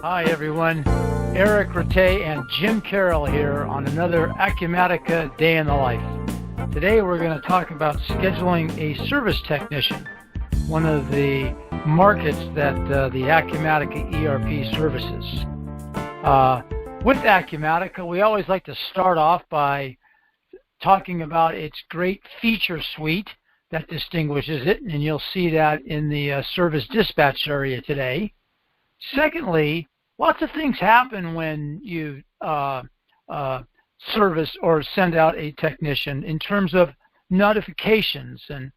Hi everyone, Eric Rattay and Jim Carroll here on another Acumatica Day in the Life. Today we're going to talk about scheduling a service technician, one of the markets that the Acumatica ERP services. With Acumatica, we always like to start off by talking about its great feature suite that distinguishes it, and you'll see that in the service dispatch area today. Secondly, lots of things happen when you service or send out a technician in terms of notifications and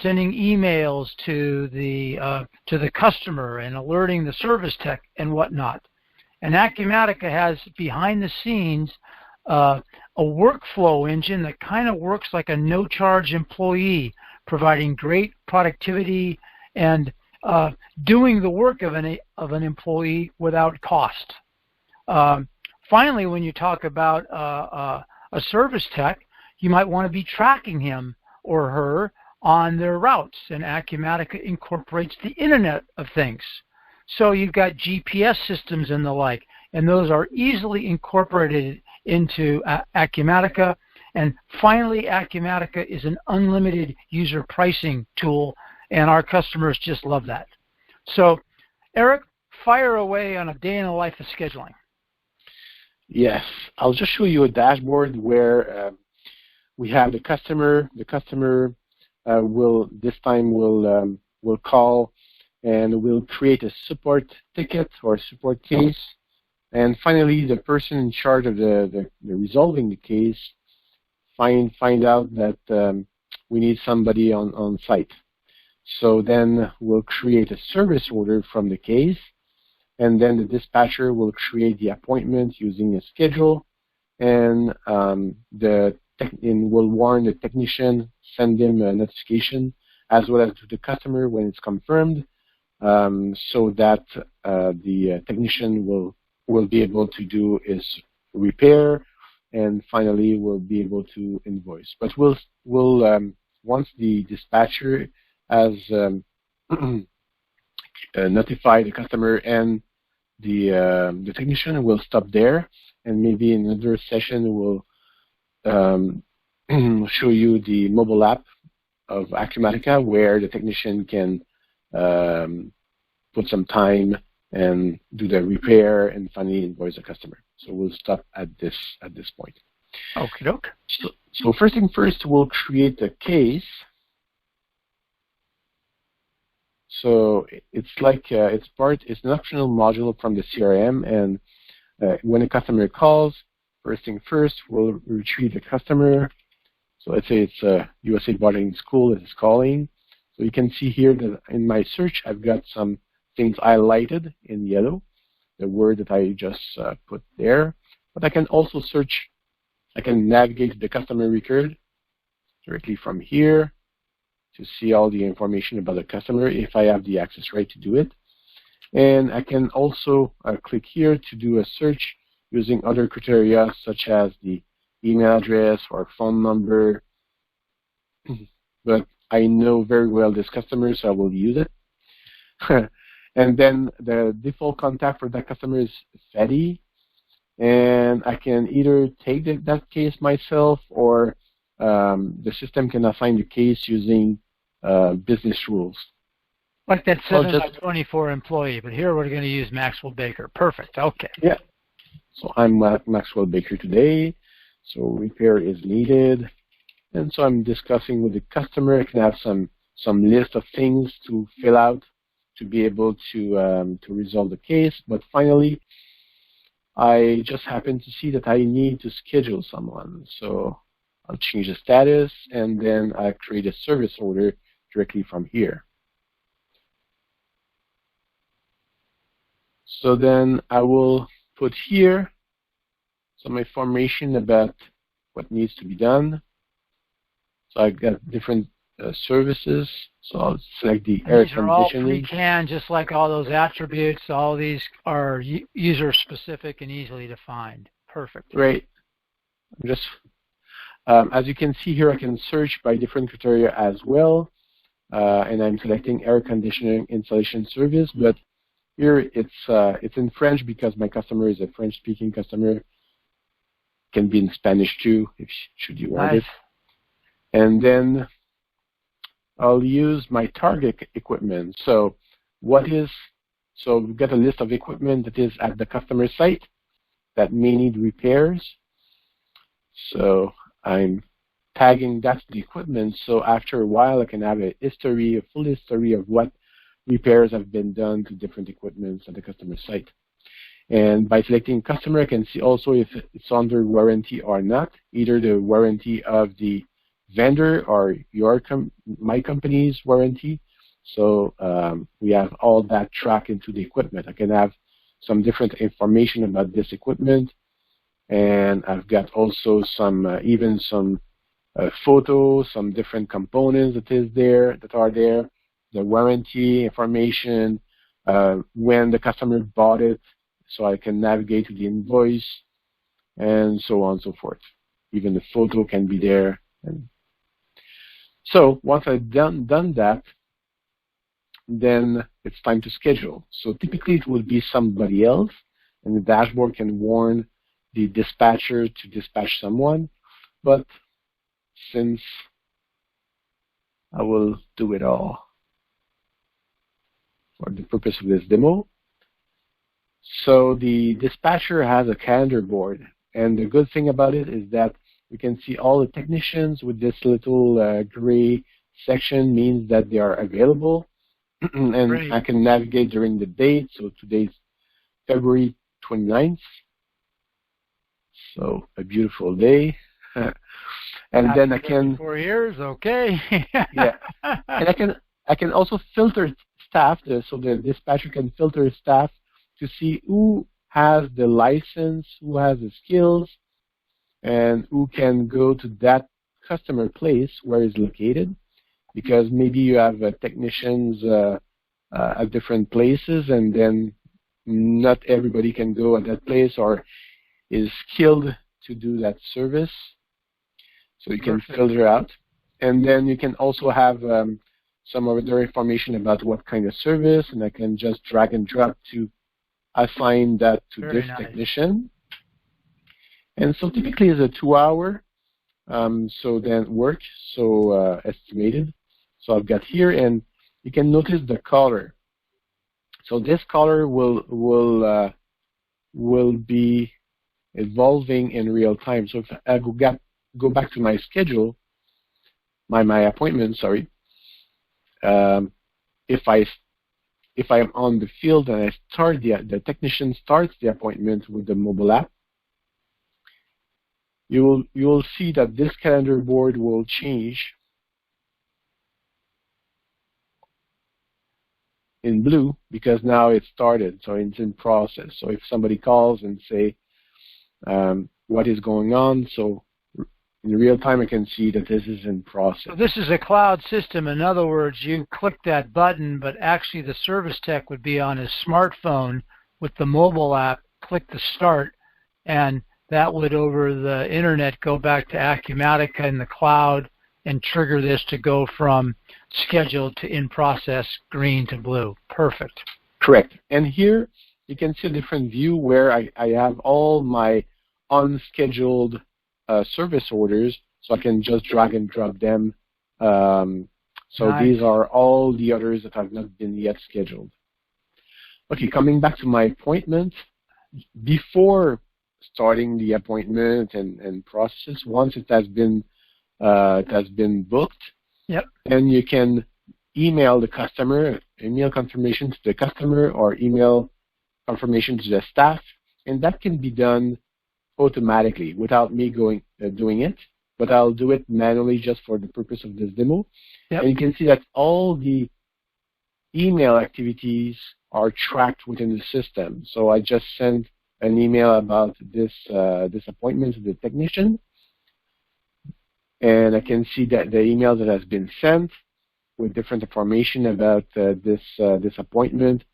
sending emails to the customer and alerting the service tech and whatnot. And Acumatica has behind the scenes a workflow engine that kind of works like a no-charge employee, providing great productivity and doing the work of an employee without cost. Finally, when you talk about a service tech, you might want to be tracking him or her on their routes, and Acumatica incorporates the Internet of Things. So you've got GPS systems and the like, and those are easily incorporated into Acumatica. And finally, Acumatica is an unlimited user pricing tool, and our customers just love that. So, Eric, fire away on a day in the life of scheduling. Yes, I'll just show you a dashboard where we have the customer. The customer will call and will create a support ticket or support case. And finally, the person in charge of the resolving the case find out that we need somebody on site. So then we'll create a service order from the case, and then the dispatcher will create the appointment using a schedule, and will warn the technician, send him a notification, as well as to the customer when it's confirmed, so that the technician will be able to do his repair, and finally will be able to invoice. But we'll once the dispatcher has notified the customer and the technician, will stop there, and maybe in another session we'll show you the mobile app of Acumatica where the technician can put some time and do the repair and finally invoice the customer. So we'll stop at this point. Okie doke. So first thing first, we'll create a case. So it's like it's an optional module from the CRM, and when a customer calls, first thing first, we'll retrieve the customer. So let's say it's a USA Boarding School that is calling. So you can see here that in my search, I've got some things highlighted in yellow, the word that I just put there. But I can also search, I can navigate to the customer record directly from here to see all the information about the customer if I have the access right to do it. And I can also click here to do a search using other criteria such as the email address or phone number. But I know very well this customer, so I will use it. And then the default contact for that customer is Fetty. And I can either take that case myself, or the system can assign the case using business rules. Like that 7x24 employee, but here we're going to use Maxwell Baker. Perfect. Okay. Yeah. So I'm Maxwell Baker today. So repair is needed. And so I'm discussing with the customer. I can have some list of things to fill out to be able to resolve the case. But finally, I just happen to see that I need to schedule someone. So I'll change the status, and then I create a service order directly from here. So then I will put here some information about what needs to be done. So I've got different services. So I'll select the air conditioning. These are all pre-canned, just like all those attributes. All these are user-specific and easily defined. Perfect. Great. Just as you can see here, I can search by different criteria as well. And I'm selecting air conditioning installation service. But Here it's in French because my customer is a French-speaking customer. Can be in Spanish too, if should you want it. And then I'll use my target equipment. So we've got a list of equipment that is at the customer site that may need repairs. So I'm tagging that to the equipment. So after a while, I can have a full history of what repairs have been done to different equipments at the customer site. And by selecting customer, I can see also if it's under warranty or not, either the warranty of the vendor or my company's warranty. So we have all that tracked into the equipment. I can have some different information about this equipment, and I've got also even some photos, some different components that are there, the warranty information, when the customer bought it, so I can navigate to the invoice, and so on and so forth. Even the photo can be there. And so once I've done that, then it's time to schedule. So typically it will be somebody else, and the dashboard can warn the dispatcher to dispatch someone. But since I will do it all for the purpose of this demo, so the dispatcher has a calendar board, and the good thing about it is that we can see all the technicians with this little gray section means that they are available. And great. I can navigate during the date. So today's February 29th. So a beautiful day. And after then I can 4 years, okay. Yeah. And I can also filter staff, so the dispatcher can filter staff to see who has the license, who has the skills, and who can go to that customer place where it's located. Because maybe you have technicians at different places, and then not everybody can go at that place or is skilled to do that service. So you can filter out. And then you can also have some other information about what kind of service, and I can just drag and drop to assign that to this technician. And so typically it's a 2-hour estimated. So I've got here, and you can notice the color. So this color will be evolving in real time. So if I go back to my schedule, my appointment, sorry. If I'm on the field and I start the technician starts the appointment with the mobile app, you will see that this calendar board will change in blue because now it started, so it's in process. So if somebody calls and say what is going on, so in real time I can see that this is in process. So this is a cloud system. In other words, you click that button, but actually the service tech would be on his smartphone with the mobile app, click the start, and that would over the internet go back to Acumatica in the cloud and trigger this to go from scheduled to in process, green to blue. Perfect. Correct. And here you can see a different view where I have all my unscheduled service orders, so I can just drag and drop them. Nice. These are all the others that have not been yet scheduled. Okay, coming back to my appointment, before starting the appointment and process, once it has been booked, yep. Then you can email the customer, email confirmation to the customer, or email confirmation to the staff, and that can be done automatically without me doing it, but I'll do it manually just for the purpose of this demo. Yep. And you can see that all the email activities are tracked within the system. So I just sent an email about this appointment to the technician, and I can see that the email that has been sent with different information about this appointment.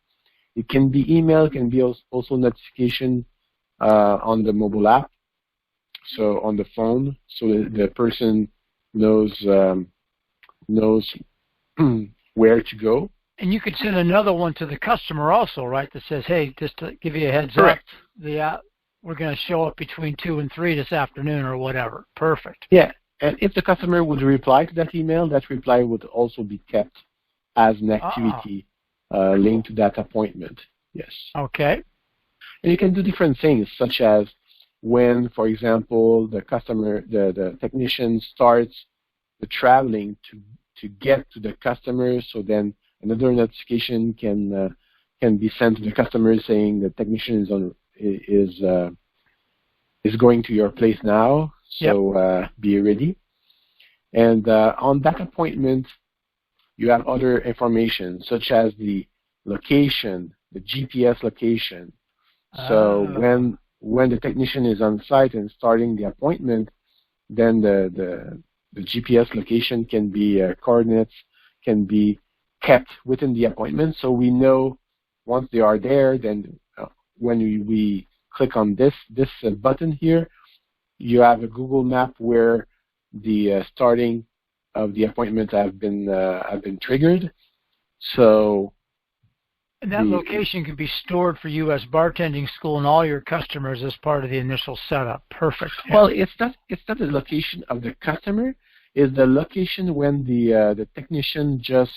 It can be email, it can be also notification on the mobile app, so on the phone, so the person knows where to go. And you could send another one to the customer also, right? That says, "Hey, just to give you a heads Correct. up, we're going to show up between 2 and 3 this afternoon," or whatever. Perfect. Yeah, and if the customer would reply to that email, that reply would also be kept as an activity linked to that appointment. Yes. Okay. And you can do different things, such as when, for example, the customer, the technician starts the traveling to get to the customer, so then another notification can be sent to the customer saying the technician is going to your place now, so be ready. And on that appointment, you have other information such as the location, the GPS location. So when the technician is on site and starting the appointment, then the GPS location can be coordinates can be kept within the appointment, so we know once they are there. Then when we click on this button here, you have a Google map where the starting of the appointment have been triggered. So and that location can be stored for you as bartending school and all your customers as part of the initial setup. Perfect. Well, it's not the location of the customer. It's the location when the technician just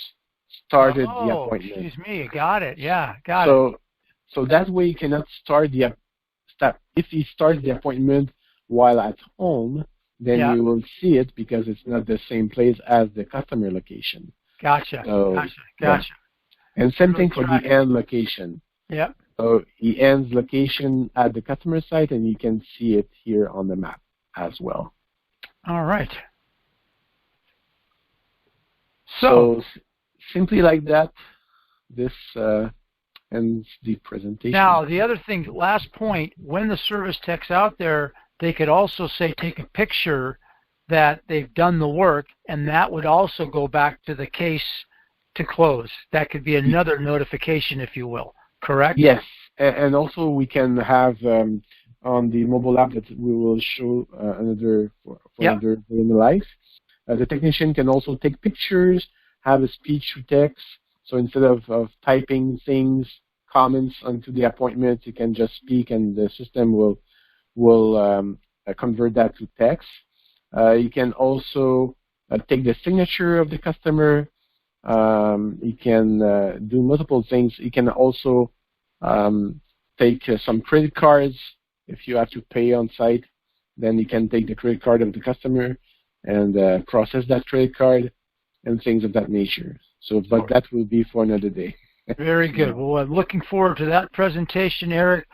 started the appointment. Oh, excuse me. Got it. Yeah, got it. So that way you cannot start if he starts the appointment while at home, then you will see it because it's not the same place as the customer location. Gotcha. Gotcha. Yeah. And same thing for the end location. Yeah. So he ends location at the customer site, and you can see it here on the map as well. All right. So simply like that, this ends the presentation. Now, the other thing, last point, when the service tech's out there, they could also say take a picture that they've done the work, and that would also go back to the case to close. That could be another notification, if you will. Correct? Yes, and also we can have on the mobile app that we will show another day in the life. The technician can also take pictures, have a speech to text. So instead of typing things, comments onto the appointment, you can just speak, and the system will convert that to text. You can also take the signature of the customer. You can do multiple things. You can also take some credit cards. If you have to pay on site, then you can take the credit card of the customer and process that credit card and things of that nature. So, but that will be for another day. Very good. Well, I'm looking forward to that presentation, Eric.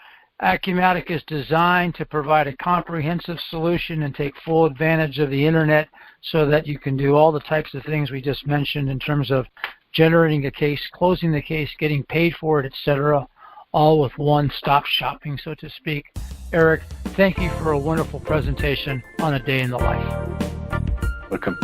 Acumatica is designed to provide a comprehensive solution and take full advantage of the Internet so that you can do all the types of things we just mentioned in terms of generating a case, closing the case, getting paid for it, etc., all with one-stop shopping, so to speak. Eric, thank you for a wonderful presentation on a day in the life. Welcome.